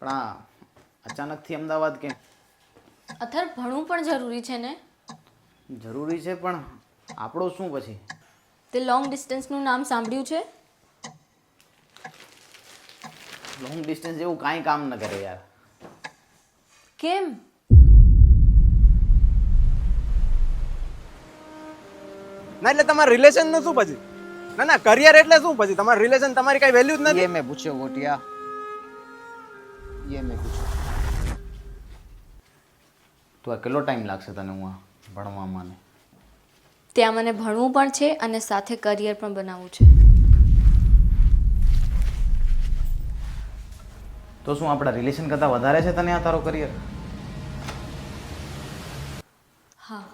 પણ આ અચાનકથી અમદાવાદ કેમ? અથર ભણવું પણ જરૂરી છે ને. જરૂરી છે પણ આપણો શું પછી? તે લોંગ ડિસ્ટન્સનું નામ સાંભળ્યું છે? લોંગ ડિસ્ટન્સ જેવું કાંઈ કામ ન કરે યાર. કેમ? ના એટલે તમારા રિલેશન નું શું પછી? ના ના કરિયર એટલે શું પછી? તમારું રિલેશન તમારી કઈ વેલ્યુ જ નથી. ये मैं पूछो गोटिया, ये मैं पूछो। તો આ કેટલો ટાઈમ લાગશે તને હું આ ભણવામાં ને? ત્યાં મને ભણવું પણ છે અને સાથે કરિયર પણ બનાવવું છે. તો શું આપણા રિલેશન કરતાં વધારે છે તને આ તારો કરિયર? હા.